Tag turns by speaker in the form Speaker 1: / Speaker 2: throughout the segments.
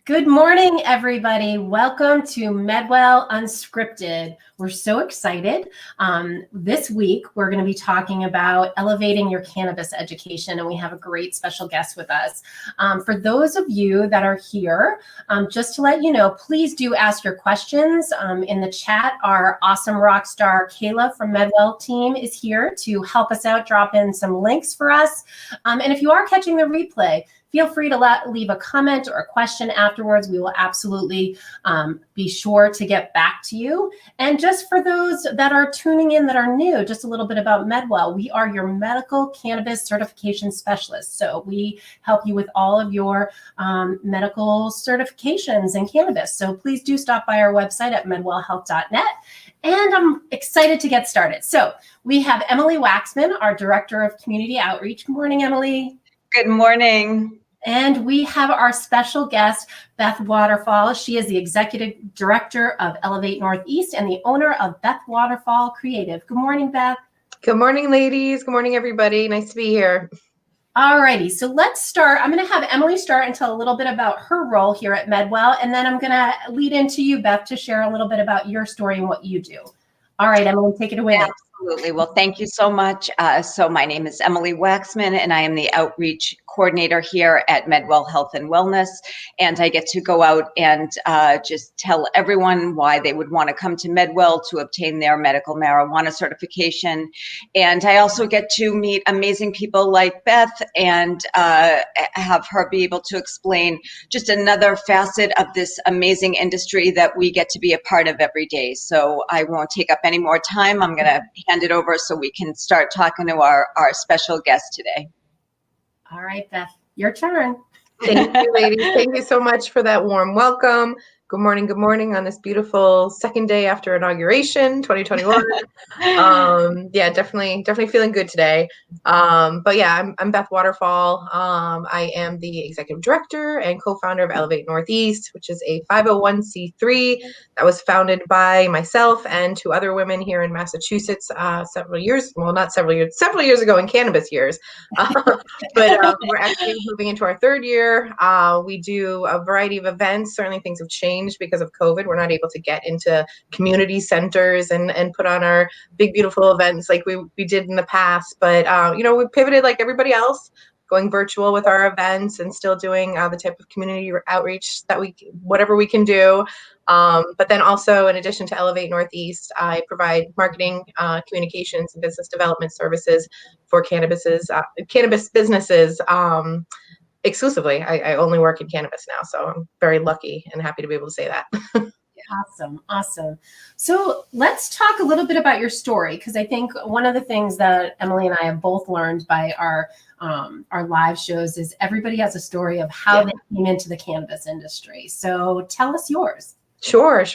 Speaker 1: Good morning, everybody. Welcome to MedWell Unscripted. We're so excited. This week, we're going to be talking about elevating your cannabis education, and we have a great special guest with us. For those of you that are here, just to let you know, please do ask your questions. In the chat, our awesome rock star Kayla from MedWell team is here to help us out, drop in some links for us. And if you are catching the replay, feel free to leave a comment or a question afterwards. We will absolutely be sure to get back to you. And just for those that are tuning in that are new, just a little bit about MedWell. We are your Medical Cannabis Certification Specialists. So we help you with all of your medical certifications in cannabis. So please do stop by our website at medwellhealth.net. And I'm excited to get started. So we have Emily Waxman, our Director of Community Outreach. Good morning, Emily.
Speaker 2: Good morning.
Speaker 1: And we have our special guest, Beth Waterfall. She is the Executive Director of Elevate Northeast and the owner of Beth Waterfall Creative. Good morning, Beth.
Speaker 3: Good morning, ladies. Good morning, everybody. Nice to be here.
Speaker 1: All righty. So let's start. I'm going to have Emily start and tell a little bit about her role here at MedWell. And then I'm going to lead into you, Beth, to share a little bit about your story and what you do. All right, Emily, take it away.
Speaker 2: Absolutely. Well, thank you so much. So my name is Emily Waxman, and I am the outreach coordinator here at MedWell Health and Wellness. And I get to go out and just tell everyone why they would want to come to MedWell to obtain their medical marijuana certification. And I also get to meet amazing people like Beth and have her be able to explain just another facet of this amazing industry that we get to be a part of every day. So I won't take up any more time. I'm going to hand it over so we can start talking to our special guest today.
Speaker 1: All right, Beth, your turn.
Speaker 3: Thank you, ladies. Thank you so much for that warm welcome. Good morning on this beautiful second day after inauguration, 2021. Yeah, definitely feeling good today. But yeah, I'm Beth Waterfall. I am the executive director and co-founder of Elevate Northeast, which is a 501c3 that was founded by myself and two other women here in Massachusetts several years ago in cannabis years. But we're actually moving into our third year. We do a variety of events. Certainly things have changed because of COVID. We're not able to get into community centers and put on our big, beautiful events like we did in the past. But, we pivoted like everybody else, going virtual with our events and still doing the type of community outreach that whatever we can do. But then also, in addition to Elevate Northeast, I provide marketing, communications, and business development services for cannabis businesses. Exclusively. I only work in cannabis now, so I'm very lucky and happy to be able to say that.
Speaker 1: Awesome. So let's talk a little bit about your story, because I think one of the things that Emily and I have both learned by our live shows is everybody has a story of how they came into the cannabis industry. So tell us yours.
Speaker 3: Sure.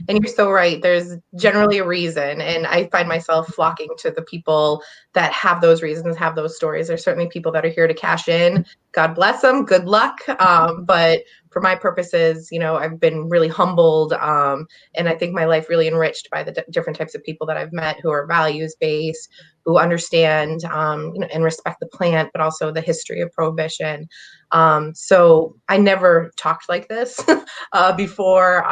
Speaker 3: And you're so right. There's generally a reason. And I find myself flocking to the people that have those reasons, have those stories. There's certainly people that are here to cash in. God bless them. Good luck. But for my purposes, I've been really humbled. And I think my life really enriched by the different types of people that I've met who are values-based, who understand, and respect the plant, but also the history of prohibition. So I never talked like this before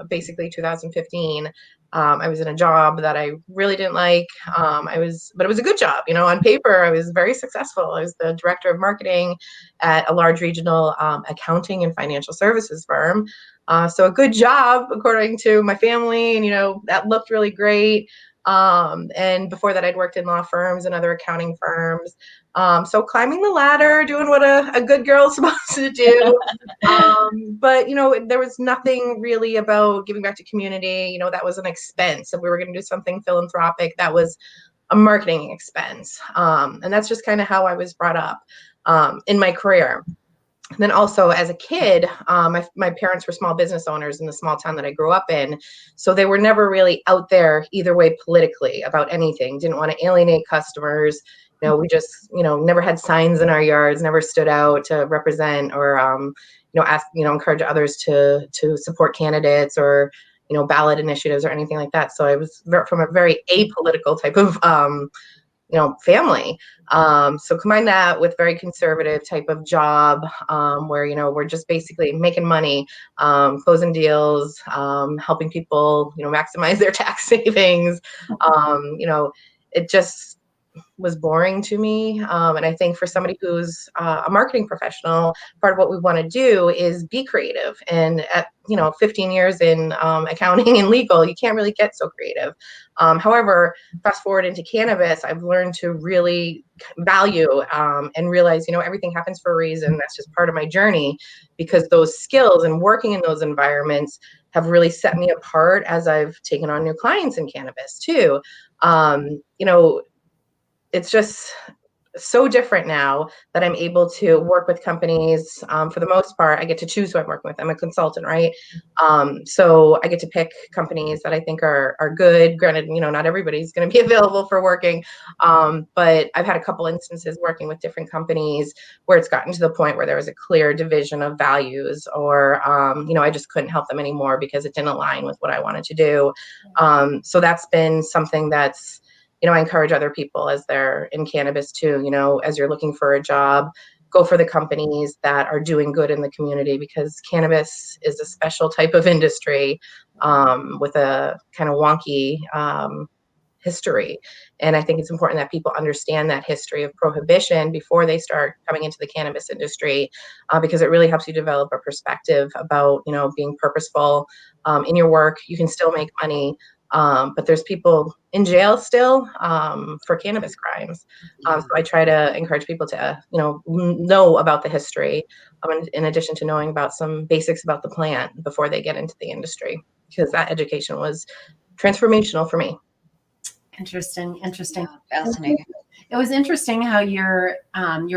Speaker 3: basically 2015. I was in a job that I really didn't like. But it was a good job. On paper, I was very successful. I was the director of marketing at a large regional accounting and financial services firm. So a good job, according to my family, and that looked really great. And before that, I'd worked in law firms and other accounting firms. So climbing the ladder, doing what a good girl is supposed to do. But, there was nothing really about giving back to community. That was an expense. If we were going to do something philanthropic, that was a marketing expense. And that's just kind of how I was brought up in my career. And then also as a kid, my parents were small business owners in the small town that I grew up in. So they were never really out there either way politically about anything, didn't want to alienate customers. We just, never had signs in our yards, never stood out to represent or, ask, encourage others to support candidates or, ballot initiatives or anything like that. So I was from a very apolitical type of family. So combine that with very conservative type of job, where, we're just basically making money, closing deals, helping people, maximize their tax savings. It just was boring to me. And I think for somebody who's a marketing professional, part of what we want to do is be creative. And at 15 years in accounting and legal, you can't really get so creative. However, fast forward into cannabis, I've learned to really value and realize, everything happens for a reason. That's just part of my journey, because those skills and working in those environments have really set me apart as I've taken on new clients in cannabis too. It's just so different now that I'm able to work with companies. For the most part, I get to choose who I'm working with. I'm a consultant, right? So I get to pick companies that I think are good. Granted, not everybody's going to be available for working, but I've had a couple instances working with different companies where it's gotten to the point where there was a clear division of values, or I just couldn't help them anymore because it didn't align with what I wanted to do. So that's been something that's I encourage other people as they're in cannabis too, as you're looking for a job, go for the companies that are doing good in the community, because cannabis is a special type of industry with a kind of wonky history. And I think it's important that people understand that history of prohibition before they start coming into the cannabis industry, because it really helps you develop a perspective about, being purposeful in your work. You can still make money. But there's people in jail still for cannabis crimes. So I try to encourage people to, know about the history, in addition to knowing about some basics about the plant before they get into the industry, because that education was transformational for me.
Speaker 1: Interesting.
Speaker 2: Yeah, fascinating.
Speaker 1: It was interesting how you're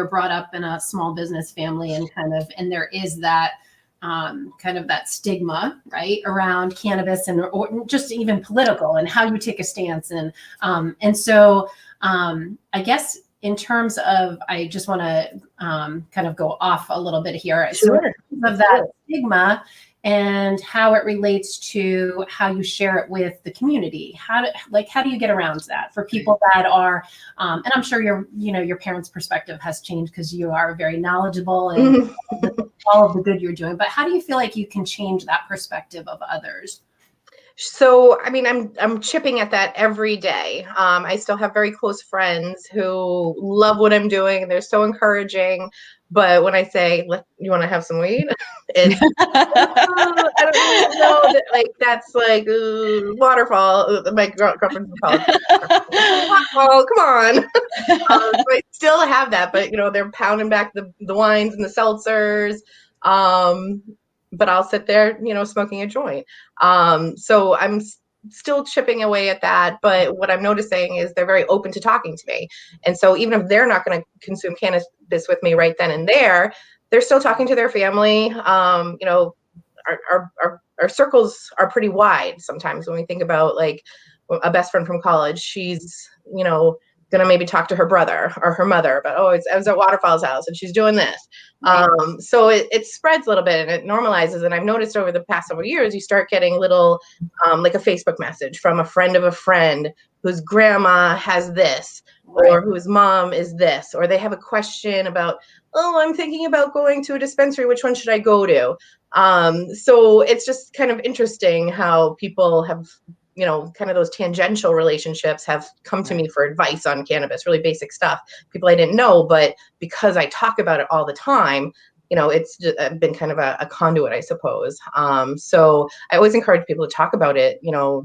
Speaker 1: brought up in a small business family, and there is that kind of that stigma, right, around cannabis, and or just even political, and how you take a stance. And so I guess in terms of, I just want to kind of go off a little bit here.
Speaker 3: Sure.
Speaker 1: So of that stigma and how it relates to how you share it with the community. How do you get around that for people that are, and I'm sure your parents' perspective has changed because you are very knowledgeable and all of the good you're doing, but how do you feel like you can change that perspective of others?
Speaker 3: So, I mean, I'm chipping at that every day. I still have very close friends who love what I'm doing, and they're so encouraging. But when I say, you want to have some weed? It's, I don't even know that, that's Waterfall. My girlfriend's from college. Waterfall, come on. So I still have that, but, they're pounding back the wines and the seltzers. But I'll sit there, smoking a joint. So I'm still chipping away at that. But what I'm noticing is they're very open to talking to me. And so even if they're not going to consume cannabis with me right then and there, they're still talking to their family. Our circles are pretty wide sometimes when we think about a best friend from college. She's, gonna maybe talk to her brother or her mother, but I was at Waterfall's house and she's doing this. So it spreads a little bit and it normalizes. And I've noticed over the past several years, you start getting little, like a Facebook message from a friend of a friend whose grandma has this, or whose mom is this, or they have a question about, I'm thinking about going to a dispensary. Which one should I go to? So it's just kind of interesting how people have, kind of those tangential relationships have come to me for advice on cannabis, really basic stuff, people I didn't know, but because I talk about it all the time, it's just been kind of a conduit, I suppose. So I always encourage people to talk about it.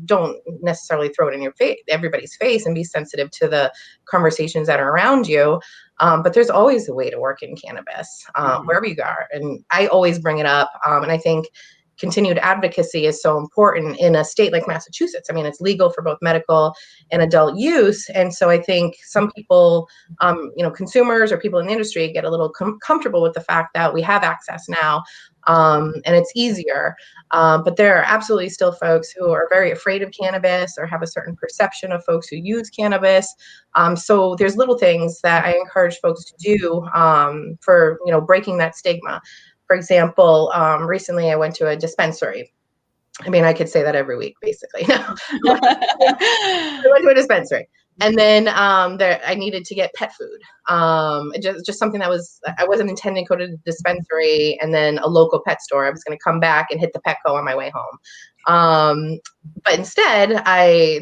Speaker 3: Don't necessarily throw it in everybody's face, and be sensitive to the conversations that are around you. But there's always a way to work in cannabis, wherever you are. And I always bring it up. And I think continued advocacy is so important in a state like Massachusetts. I mean, it's legal for both medical and adult use. And so I think some people, consumers or people in the industry get a little comfortable with the fact that we have access now, and it's easier. But there are absolutely still folks who are very afraid of cannabis or have a certain perception of folks who use cannabis. So there's little things that I encourage folks to do for, breaking that stigma. For example, recently I went to a dispensary. I mean, I could say that every week, basically. I went to a dispensary. And then I needed to get pet food. Just something that I wasn't intending to go to the dispensary and then a local pet store. I was going to come back and hit the Petco on my way home. But instead,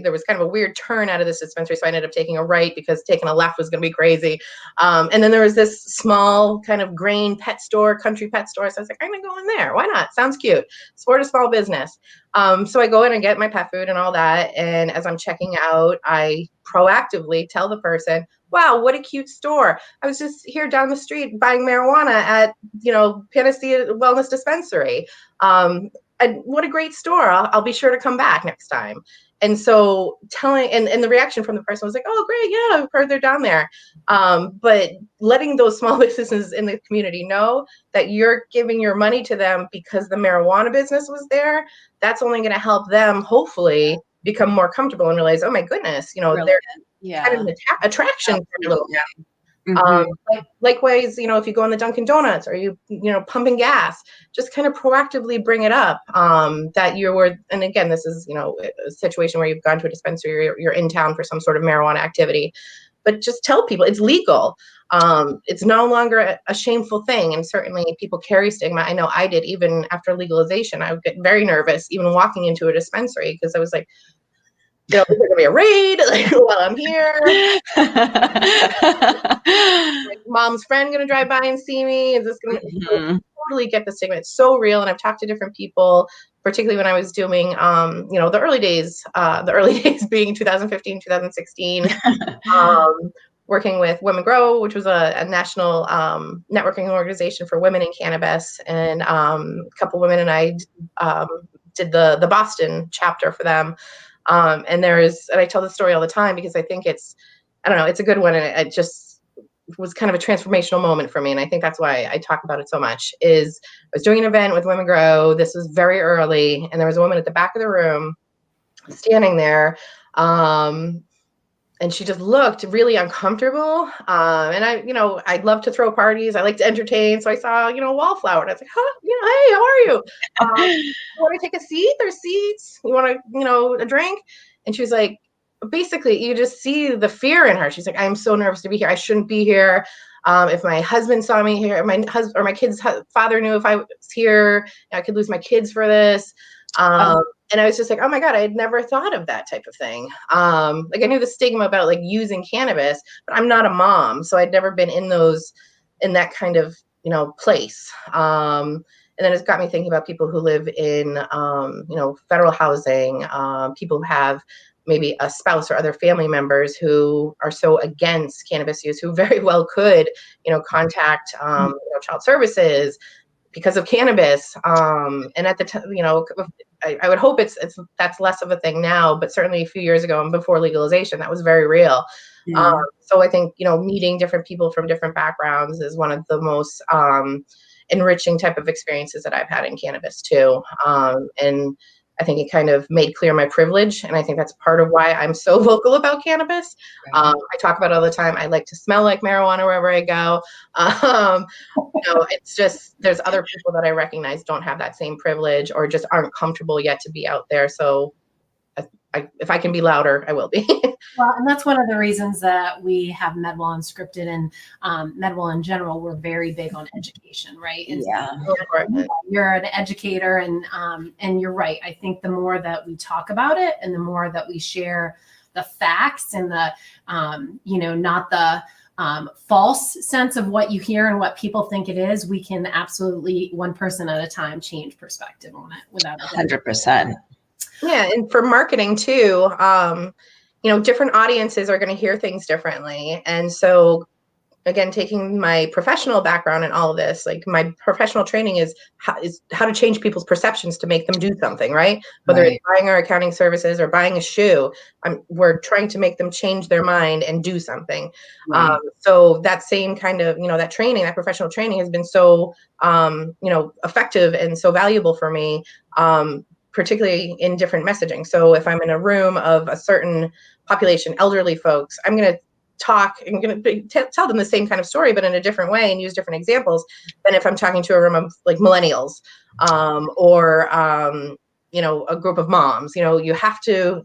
Speaker 3: there was kind of a weird turn out of this dispensary, so I ended up taking a right because taking a left was going to be crazy. And then there was this small kind of grain pet store, country pet store. So I was like, I'm going to go in there. Why not? Sounds cute. Support a small business. So I go in and get my pet food and all that. And as I'm checking out, I proactively tell the person, wow, what a cute store. I was just here down the street buying marijuana at, Panacea Wellness Dispensary. And what a great store. I'll be sure to come back next time. And so and the reaction from the person was like, oh, great. Yeah, I've heard they're down there. But letting those small businesses in the community know that you're giving your money to them because the marijuana business was there, that's only going to help them hopefully become more comfortable and realize, oh my goodness,
Speaker 2: Really?
Speaker 3: they're kind of an attraction for a little bit.
Speaker 2: Mm-hmm.
Speaker 3: Likewise, if you go in the Dunkin' Donuts or you pumping gas, just kind of proactively bring it up that and again, this is, a situation where you've gone to a dispensary or you're in town for some sort of marijuana activity, but just tell people it's legal. It's no longer a shameful thing. And certainly people carry stigma. I know I did, even after legalization. I would get very nervous even walking into a dispensary because I was like, is there gonna be a raid while I'm here? Like, mom's friend gonna drive by and see me? Is this gonna totally get the stigma? It's so real. And I've talked to different people, particularly when I was doing the early days being 2015, 2016, working with Women Grow, which was a national networking organization for women in cannabis. And a couple women and I did the Boston chapter for them. And I tell this story all the time because I think it's a good one. And it just was kind of a transformational moment for me. And I think that's why I talk about it so much. I was doing an event with Women Grow. This was very early. And there was a woman at the back of the room standing there. And she just looked really uncomfortable. And I'd love to throw parties. I like to entertain. So I saw, Wallflower. And I was like, hey, how are you? You want to take a seat? There's seats. You want to, a drink? And she was like, basically, you just see the fear in her. She's like, I'm so nervous to be here. I shouldn't be here. If my husband saw me here, my husband or my kid's father knew if I was here, I could lose my kids for this. And I was just like, oh my God, I had never thought of that type of thing. I knew the stigma about using cannabis, but I'm not a mom. So I'd never been in that kind of, place. And then it's got me thinking about people who live in, federal housing, people who have maybe a spouse or other family members who are so against cannabis use, who very well could, contact, child services because of cannabis. And at the time, I would hope that's less of a thing now, but certainly a few years ago and before legalization, that was very real. So I think, meeting different people from different backgrounds is one of the most enriching type of experiences that I've had in cannabis too. And I think it kind of made clear my privilege. And I think that's part of why I'm so vocal about cannabis. I talk about it all the time. I like to smell like marijuana wherever I go. It's just, there's other people that I recognize don't have that same privilege or just aren't comfortable yet to be out there. So if I can be louder, I will be.
Speaker 1: Well, and that's one of the reasons that we have MedWell Unscripted and MedWell in general. We're very big on education, right? And you're an educator, and you're right. I think the more that we talk about it, and the more that we share the facts and the, not the false sense of what you hear and what people think it is, we can absolutely, one person at a time, change perspective on it without
Speaker 2: 100%.
Speaker 3: Yeah, and for marketing too, different audiences are going to hear things differently. And so, again, taking my professional background in all of this, my professional training is how to change people's perceptions to make them do something, right? Whether it's buying our accounting services or buying a shoe, we're trying to make them change their mind and do something. So that same kind of, that training, that professional training has been so, effective and so valuable for me. Particularly in different messaging. So if I'm in a room of a certain population, elderly folks, I'm going to talk and going to tell them the same kind of story, but in a different way and use different examples than if I'm talking to a room of millennials or a group of moms. You have to,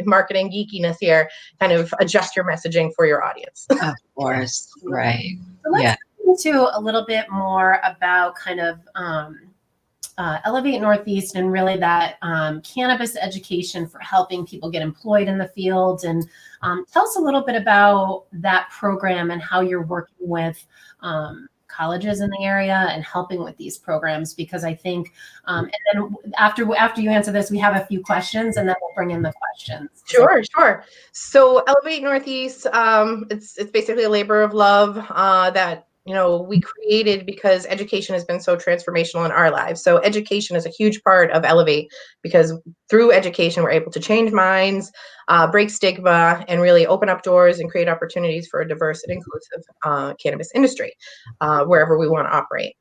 Speaker 3: marketing geekiness here, kind of adjust your messaging for your audience.
Speaker 2: Of course. Right.
Speaker 1: So let's
Speaker 2: Yeah.
Speaker 1: get into a little bit more about kind of Elevate Northeast and really that cannabis education for helping people get employed in the field. And tell us a little bit about that program and how you're working with colleges in the area and helping with these programs, because I think, and then after you answer this, we have a few questions and then we'll bring in the questions.
Speaker 3: Sure. So Elevate Northeast, it's basically a labor of love that we created because education has been so transformational in our lives. So education is a huge part of Elevate, because through education we're able to change minds, break stigma, and really open up doors and create opportunities for a diverse and inclusive cannabis industry wherever we want to operate.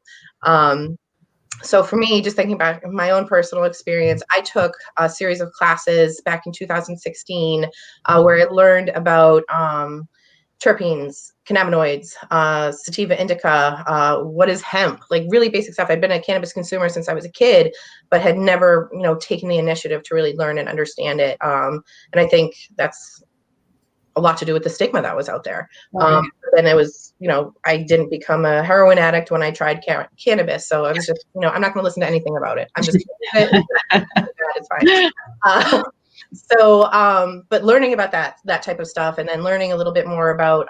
Speaker 3: So for me, just thinking back my own personal experience, I took a series of classes back in 2016 where I learned about terpenes, cannabinoids, sativa indica, what is hemp, like really basic stuff. I'd been a cannabis consumer since I was a kid, but had never, taken the initiative to really learn and understand it. And I think that's a lot to do with the stigma that was out there. Then it was, I didn't become a heroin addict when I tried cannabis. So I was just, I'm not going to listen to anything about it. I'm just, it's fine. But learning about that type of stuff, and then learning a little bit more about,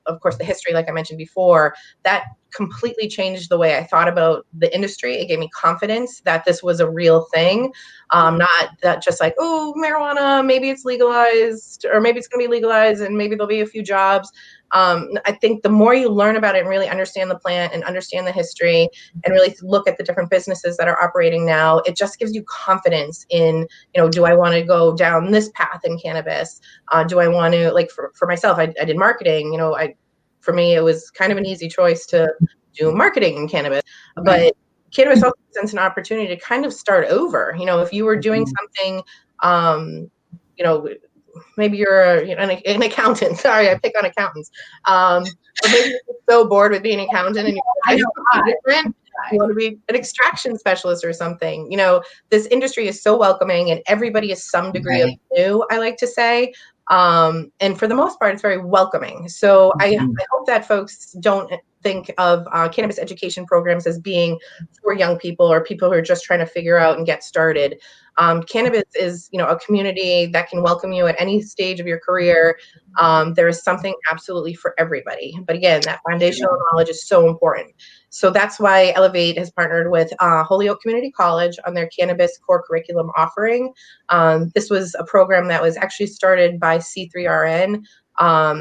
Speaker 3: of course, the history, like I mentioned before, that completely changed the way I thought about the industry. It gave me confidence that this was a real thing, not that just like, oh, marijuana, maybe it's legalized, or maybe it's going to be legalized and maybe there'll be a few jobs. I think the more you learn about it and really understand the plant and understand the history and really look at the different businesses that are operating now, it just gives you confidence in, do I want to go down this path in cannabis? Do I want to, like, for myself, I did marketing, for me, it was kind of an easy choice to do marketing in cannabis, but cannabis also presents an opportunity to kind of start over. If you were doing something, maybe you're an accountant. Sorry, I pick on accountants. Or maybe you're so bored with being an accountant and you want to be an extraction specialist or something. This industry is so welcoming and everybody is some degree of new, I like to say. And for the most part, it's very welcoming. So I hope that folks don't think of cannabis education programs as being for young people or people who are just trying to figure out and get started. Cannabis is, a community that can welcome you at any stage of your career. There is something absolutely for everybody. But again, that foundational knowledge is so important. So that's why Elevate has partnered with Holyoke Community College on their cannabis core curriculum offering. This was a program that was actually started by C3RN.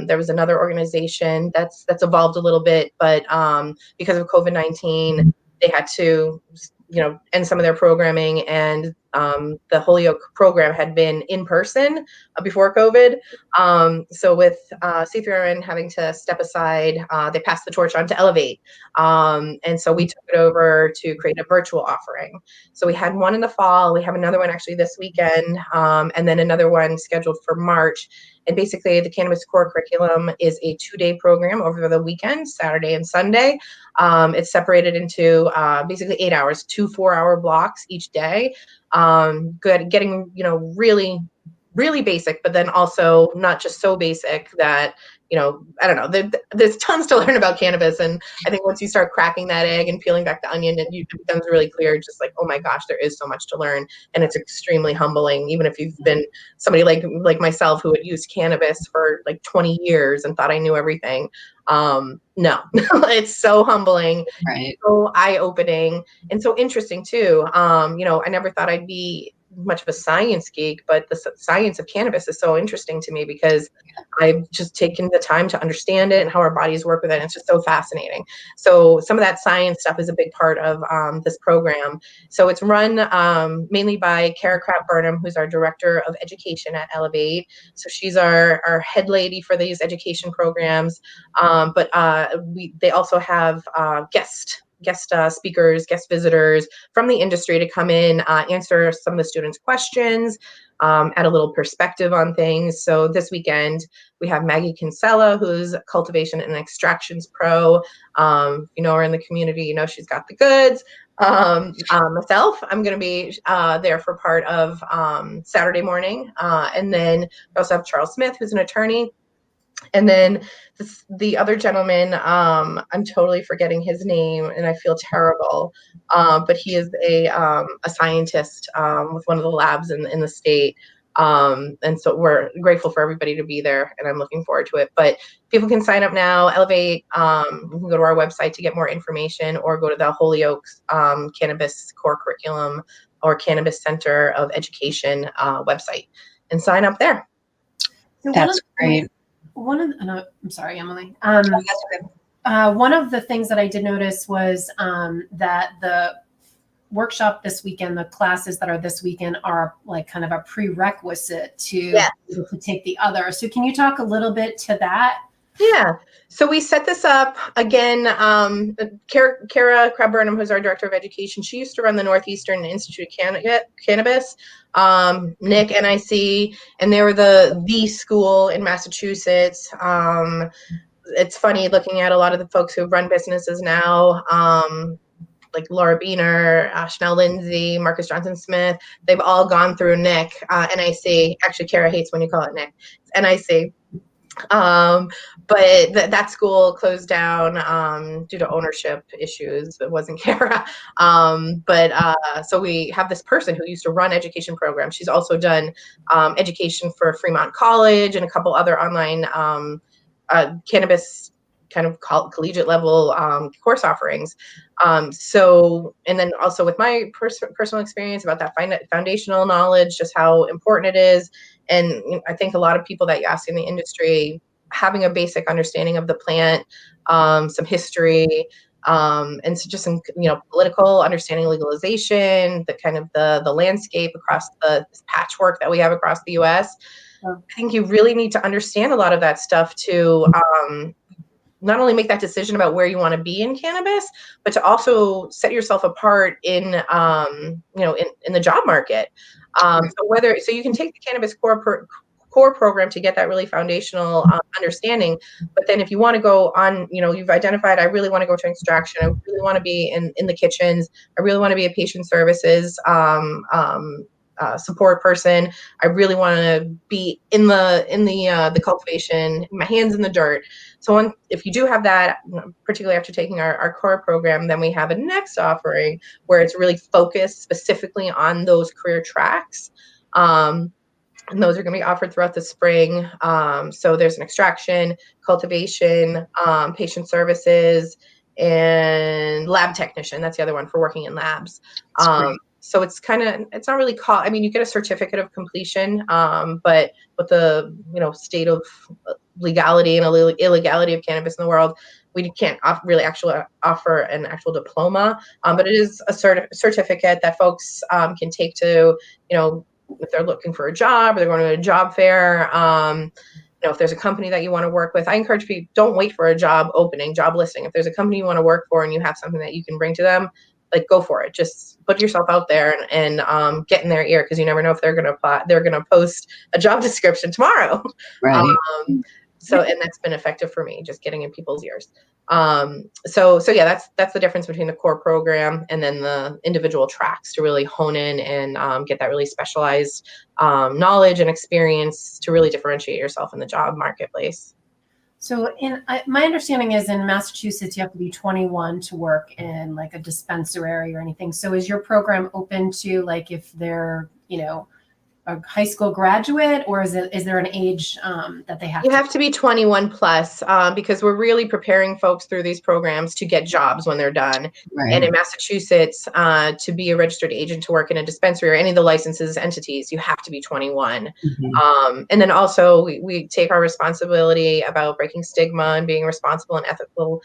Speaker 3: There was another organization that's evolved a little bit, but because of COVID-19, they had to, end some of their programming, and the Holyoke program had been in person before COVID. So with C3RN having to step aside, they passed the torch on to Elevate. And so we took it over to create a virtual offering. So we had one in the fall. We have another one actually this weekend, and then another one scheduled for March. And basically, the Cannabis Core Curriculum is a 2-day program over the weekend, Saturday and Sunday. It's separated into basically 8 hours, 2 4-hour blocks each day. Getting, really, really basic, but then also not just so basic that, I don't know, there's tons to learn about cannabis. And I think once you start cracking that egg and peeling back the onion, it becomes really clear, just like, oh my gosh, there is so much to learn. And it's extremely humbling, even if you've been somebody like myself who had used cannabis for like 20 years and thought I knew everything. No, it's so humbling, so eye-opening, and so interesting too. I never thought I'd be much of a science geek, but the science of cannabis is so interesting to me because I've just taken the time to understand it and how our bodies work with it. And it's just so fascinating. So some of that science stuff is a big part of this program. So it's run mainly by Kara Kraft-Burnham, who's our Director of Education at Elevate. So she's our head lady for these education programs. But they also have guest speakers, guest visitors from the industry to come in, answer some of the students' questions, add a little perspective on things. So this weekend, we have Maggie Kinsella, who's cultivation and extractions pro. Her in the community, she's got the goods. Myself, I'm going to be there for part of Saturday morning. And then we also have Charles Smith, who's an attorney. And then the other gentleman, I'm totally forgetting his name, and I feel terrible. But he is a scientist with one of the labs in the state. And so we're grateful for everybody to be there, and I'm looking forward to it. But people can sign up now, Elevate. You can go to our website to get more information, or go to the Holyoke's Cannabis Core Curriculum or Cannabis Center of Education website and sign up there.
Speaker 1: So
Speaker 2: That's great.
Speaker 1: I'm sorry, Emily.
Speaker 2: That's good.
Speaker 1: One of the things that I did notice was that the workshop this weekend, the classes that are this weekend are like kind of a prerequisite to take the other. So can you talk a little bit to that?
Speaker 3: Yeah. So we set this up again. Kara Crab-Burnham, who's our director of education, she used to run the Northeastern Institute of Cannabis, NIC, NIC, and they were the school in Massachusetts. It's funny looking at a lot of the folks who run businesses now, like Laura Beener, Chanel Lindsay, Marcus Johnson Smith. They've all gone through NIC, NIC. Actually, Kara hates when you call it NIC. It's NIC. But that school closed down due to ownership issues. It wasn't Kara. So we have this person who used to run education programs. She's also done education for Fremont College and a couple other online cannabis kind of collegiate level course offerings. And then also with my personal experience about that foundational knowledge, just how important it is. And I think a lot of people that you ask in the industry, having a basic understanding of the plant, some history, and so just some, political understanding, legalization, the kind of the landscape across the patchwork that we have across the U.S. I think you really need to understand a lot of that stuff to not only make that decision about where you want to be in cannabis, but to also set yourself apart in the job market. So you can take the cannabis core program to get that really foundational understanding. But then if you want to go on, you've identified, I really want to go to extraction. I really want to be in the kitchens. I really want to be a patient services support person. I really want to be in the cultivation, my hands in the dirt. So if you do have that, particularly after taking our core program, then we have a next offering where it's really focused specifically on those career tracks. And those are going to be offered throughout the spring. So there's an extraction, cultivation, patient services, and lab technician. That's the other one for working in labs. So it's not really called, you get a certificate of completion, but with the, state of legality and illegality of cannabis in the world, we can't really actually offer an actual diploma, but it is a certificate that folks can take to, if they're looking for a job or they're going to a job fair. If there's a company that you want to work with, I encourage people, don't wait for a job listing. If there's a company you want to work for and you have something that you can bring to them, go for it. Just put yourself out there and get in their ear, because you never know if they're going to apply. They're going to post a job description tomorrow.
Speaker 2: Right.
Speaker 3: And that's been effective for me, just getting in people's ears. So yeah, that's the difference between the core program and then the individual tracks, to really hone in and get that really specialized knowledge and experience to really differentiate yourself in the job marketplace.
Speaker 1: So my understanding is in Massachusetts, you have to be 21 to work in like a dispensary or anything. So is your program open to if they're, a high school graduate, or is there an age that they have?
Speaker 3: You have to be 21 plus because we're really preparing folks through these programs to get jobs when they're done. Right. And in Massachusetts, to be a registered agent to work in a dispensary or any of the licenses entities, you have to be 21. Mm-hmm. And then also we take our responsibility about breaking stigma and being responsible and ethical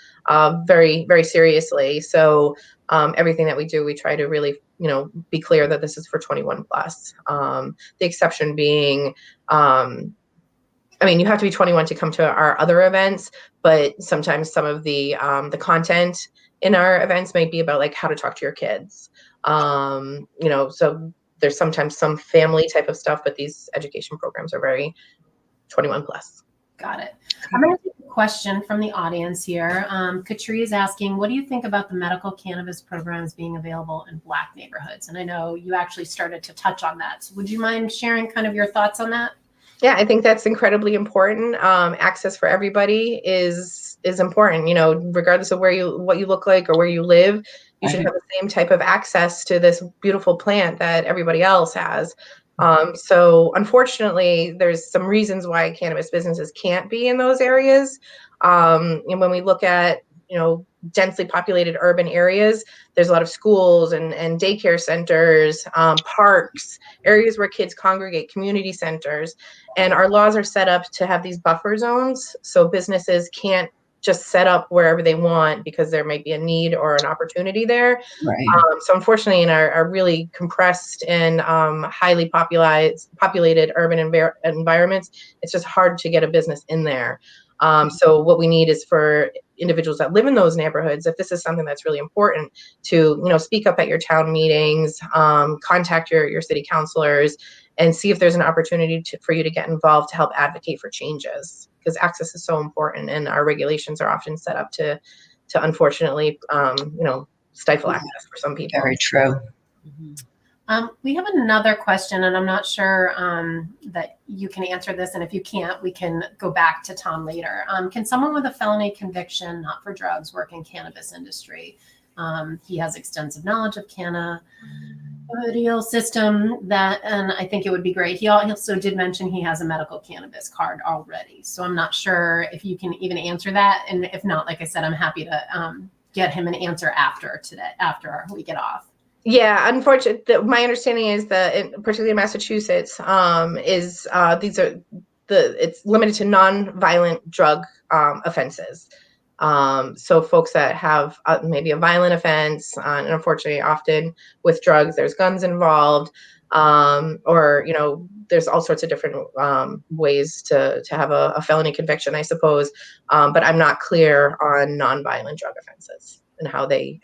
Speaker 3: very, very seriously. So everything that we do, we try to really, be clear that this is for 21 plus. The exception being, you have to be 21 to come to our other events, but sometimes some of the content in our events might be about how to talk to your kids. So there's sometimes some family type of stuff, but these education programs are very 21 plus.
Speaker 1: Got it. I'm going to take a question from the audience here. Katri is asking, what do you think about the medical cannabis programs being available in Black neighborhoods? And I know you actually started to touch on that. So would you mind sharing kind of your thoughts on that?
Speaker 3: Yeah, I think that's incredibly important. Access for everybody is important. You know, regardless of what you look like or where you live, you should have the same type of access to this beautiful plant that everybody else has. So unfortunately, there's some reasons why cannabis businesses can't be in those areas. And when we look at, you know, densely populated urban areas, there's a lot of schools and daycare centers, parks, areas where kids congregate, community centers. And our laws are set up to have these buffer zones, so businesses can't just set up wherever they want because there might be a need or an opportunity there.
Speaker 2: Right.
Speaker 3: So unfortunately, in our really compressed and highly populated urban environments, it's just hard to get a business in there. So what we need is for individuals that live in those neighborhoods, if this is something that's really important, to, you know, speak up at your town meetings, contact your city councilors, and see if there's an opportunity for you to get involved to help advocate for changes, because access is so important, and our regulations are often set up to unfortunately, you know, stifle access for some people.
Speaker 2: Very true.
Speaker 1: We have another question, and I'm not sure that you can answer this. And if you can't, we can go back to Tom later. Can someone with a felony conviction, not for drugs, work in cannabis industry? He has extensive knowledge of cannabis system and I think it would be great. He also did mention he has a medical cannabis card already. So I'm not sure if you can even answer that. And if not, like I said, I'm happy to get him an answer after we get off.
Speaker 3: Yeah, unfortunately, my understanding is that, particularly in Massachusetts, it's limited to non-violent drug offenses. So folks that have maybe a violent offense, and unfortunately, often with drugs, there's guns involved, or, you know, there's all sorts of different ways to have a felony conviction, I suppose. But I'm not clear on non-violent drug offenses and how they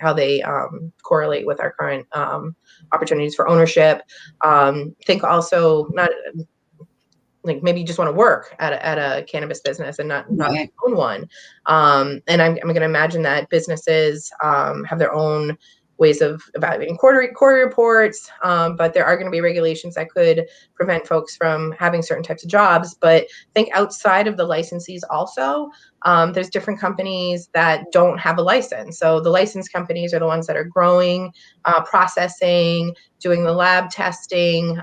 Speaker 3: correlate with our current opportunities for ownership. Think also not like maybe you just want to work at a cannabis business and not own one. And I'm going to imagine that businesses have their own ways of evaluating quarterly reports, but there are going to be regulations that could prevent folks from having certain types of jobs. But think outside of the licensees also, there's different companies that don't have a license. So the licensed companies are the ones that are growing, processing, doing the lab testing,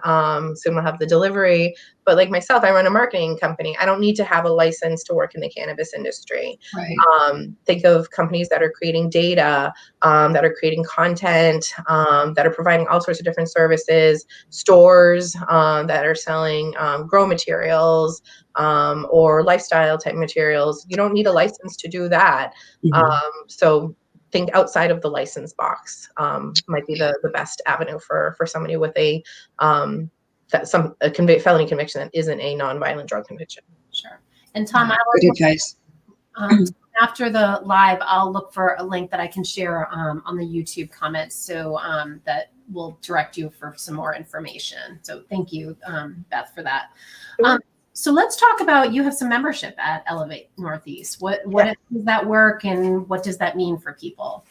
Speaker 3: soon we'll have the delivery. But like myself, I run a marketing company. I don't need to have a license to work in the cannabis industry.
Speaker 2: Right.
Speaker 3: Think of companies that are creating data, that are creating content, that are providing all sorts of different services, stores that are selling grow materials or lifestyle type materials. You don't need a license to do that. So think outside of the license box might be the best avenue for somebody with a felony conviction that isn't a non-violent drug conviction.
Speaker 1: Sure. And Tom, after the live, I'll look for a link that I can share on the YouTube comments, so that will direct you for some more information. So thank you, Beth, for that. So let's talk about, you have some membership at Elevate Northeast. What does that work, and what does that mean for people?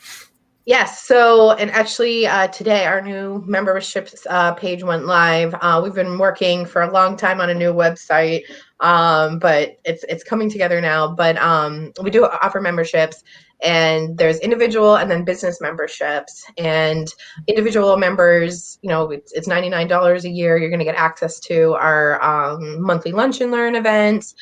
Speaker 3: Yes. So, and actually today our new membership page went live. We've been working for a long time on a new website, but it's coming together now. But we do offer memberships, and there's individual and then business memberships. And individual members, you know, it's $99 a year. You're going to get access to our monthly lunch and learn events.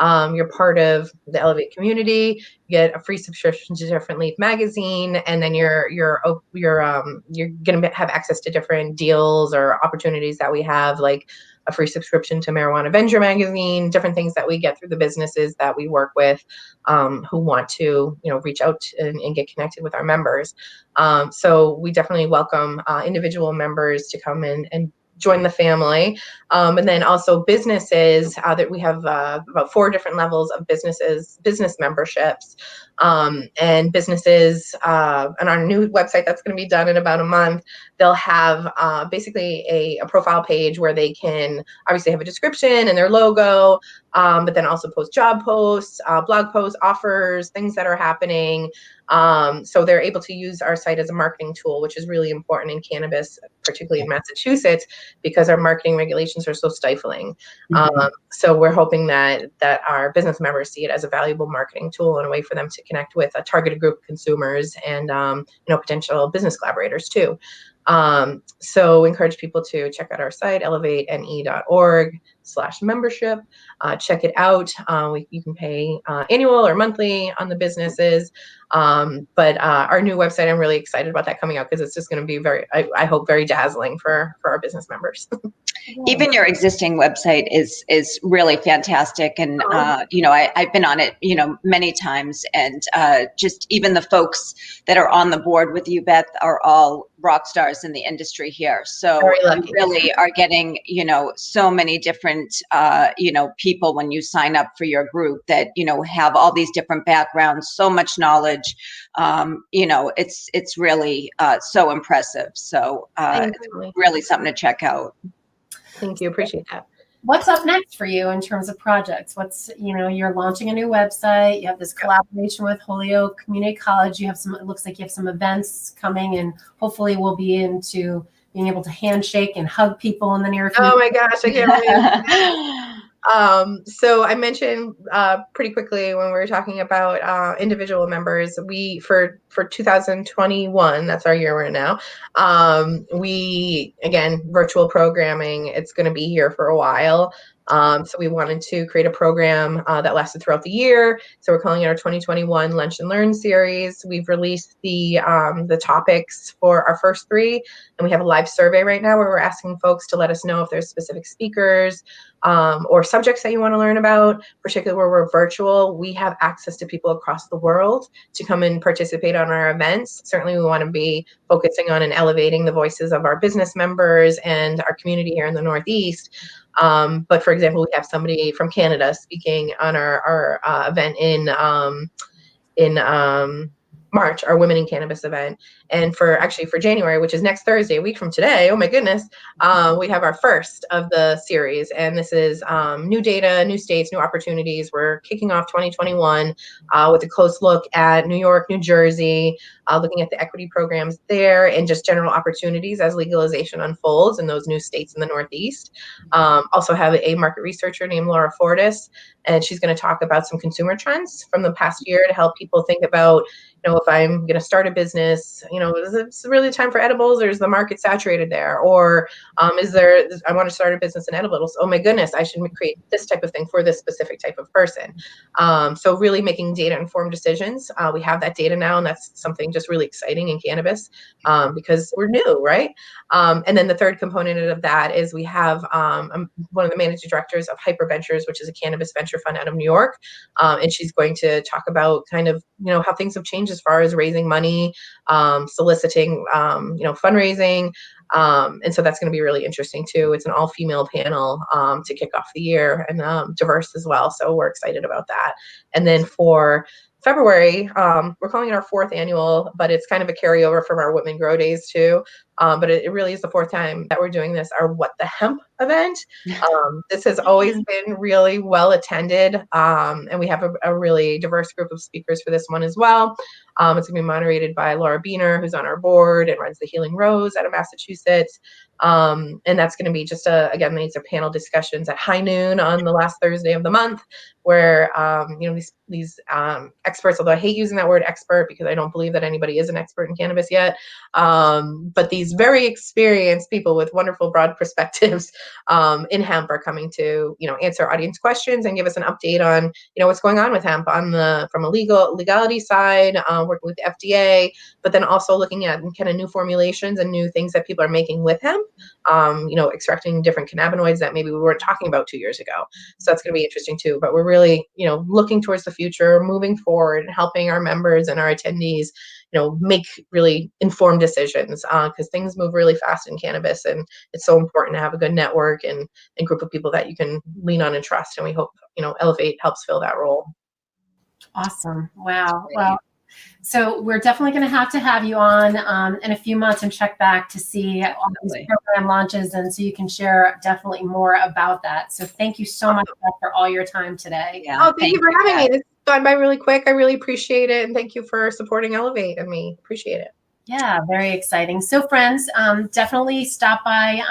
Speaker 3: You're part of the Elevate community. You get a free subscription to Different Leaf magazine, and then you're going to have access to different deals or opportunities that we have, like a free subscription to Marijuana Venture magazine, different things that we get through the businesses that we work with, who want to, you know, reach out and get connected with our members. So we definitely welcome individual members to come in and join the family. And then also businesses that we have about 4 different levels of business memberships. And businesses on our new website that's going to be done in about a month, they'll have basically a profile page where they can obviously have a description and their logo, but then also post job posts, blog posts, offers, things that are happening. So they're able to use our site as a marketing tool, which is really important in cannabis, particularly in Massachusetts, because our marketing regulations are so stifling. So we're hoping that our business members see it as a valuable marketing tool and a way for them to connect with a targeted group of consumers and potential business collaborators too. So encourage people to check out our site, elevatene.org/membership. Check it out. You can pay annual or monthly on the businesses. But our new website, I'm really excited about that coming out because it's just going to be I hope, very dazzling for our business members.
Speaker 2: Even your existing website is really fantastic. And, I've been on it, many times, and just even the folks that are on the board with you, Beth, are all rock stars in the industry here. So you really are getting, so many different, people when you sign up for your group that, have all these different backgrounds, so much knowledge. It's really so impressive. So it's really something to check out.
Speaker 3: Thank you. Appreciate that.
Speaker 1: What's up next for you in terms of projects? You're launching a new website. You have this collaboration with Holyoke Community College. It looks like you have some events coming, and hopefully we'll be into being able to handshake and hug people in the near future.
Speaker 3: Oh my gosh, I can't believe So I mentioned pretty quickly when we were talking about individual members, for 2021, that's our year we're in now, virtual programming, it's going to be here for a while. So we wanted to create a program that lasted throughout the year. So we're calling it our 2021 Lunch and Learn series. We've released the topics for our first 3, and we have a live survey right now where we're asking folks to let us know if there's specific speakers or subjects that you want to learn about, particularly where we're virtual. We have access to people across the world to come and participate on our events. Certainly we want to be focusing on and elevating the voices of our business members and our community here in the Northeast. But for example, we have somebody from Canada speaking on our event in March, our Women in Cannabis event. And for January, which is next Thursday, a week from today, oh my goodness, we have our first of the series. And this is new data, new states, new opportunities. We're kicking off 2021 with a close look at New York, New Jersey, looking at the equity programs there and just general opportunities as legalization unfolds in those new states in the Northeast. Also have a market researcher named Laura Fortis, and she's going to talk about some consumer trends from the past year to help people think about, if I'm going to start a business, is it really time for edibles, or is the market saturated there? Or I want to start a business in edibles. Oh my goodness, I should create this type of thing for this specific type of person. So really making data informed decisions. We have that data now, and that's something just really exciting in cannabis because we're new, right? And then the third component of that is we have I'm one of the managing directors of Hyper Ventures, which is a cannabis venture fund out of New York. And she's going to talk about kind of, how things have changed as far as raising money, soliciting, fundraising. And so that's going to be really interesting too. It's an all-female panel to kick off the year, and diverse as well. So we're excited about that. And then for February, we're calling it our 4th annual, but it's kind of a carryover from our Women Grow Days too. But it really is the 4th time that we're doing this, our What the Hemp event. This has always been really well attended, and we have a really diverse group of speakers for this one as well. It's going to be moderated by Laura Beener, who's on our board and runs the Healing Rose out of Massachusetts. And that's going to be just these are panel discussions at high noon on the last Thursday of the month, where these experts, although I hate using that word expert because I don't believe that anybody is an expert in cannabis yet, but these very experienced people with wonderful broad perspectives in hemp are coming to answer audience questions and give us an update on what's going on with hemp from a legality side, working with the FDA, but then also looking at kind of new formulations and new things that people are making with hemp, extracting different cannabinoids that maybe we weren't talking about 2 years ago. So that's going to be interesting too. But we're really looking towards the future, moving forward, and helping our members and our attendees make really informed decisions because things move really fast in cannabis, and it's so important to have a good network and group of people that you can lean on and trust. And we hope Elevate helps fill that role.
Speaker 1: Awesome. Wow. Well, So we're definitely going to have you on in a few months and check back to see all these program launches, and so you can share definitely more about that. So thank you so much for all your time today.
Speaker 2: Yeah,
Speaker 3: oh, thank you for having me. This has gone by really quick. I really appreciate it, and thank you for supporting Elevate and me. Appreciate it.
Speaker 1: Yeah, very exciting. So friends, definitely stop by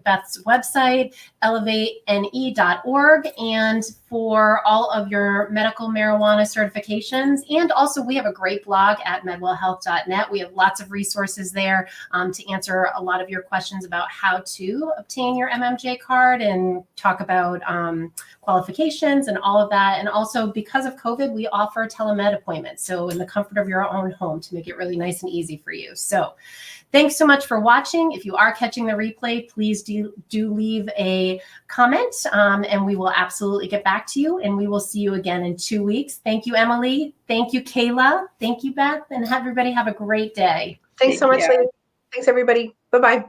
Speaker 1: Beth's website, elevatene.org, and for all of your medical marijuana certifications. And also we have a great blog at medwellhealth.net. We have lots of resources there to answer a lot of your questions about how to obtain your MMJ card and talk about qualifications and all of that. And also because of COVID, we offer telemed appointments. So in the comfort of your own home to make it really nice and easy for you. So thanks so much for watching. If you are catching the replay, please do leave a comment and we will absolutely get back to you, and we will see you again in 2 weeks. Thank you, Emily. Thank you, Kayla. Thank you, Beth, and everybody have a great day.
Speaker 3: Thanks so much, ladies. Thanks, everybody. Bye-bye.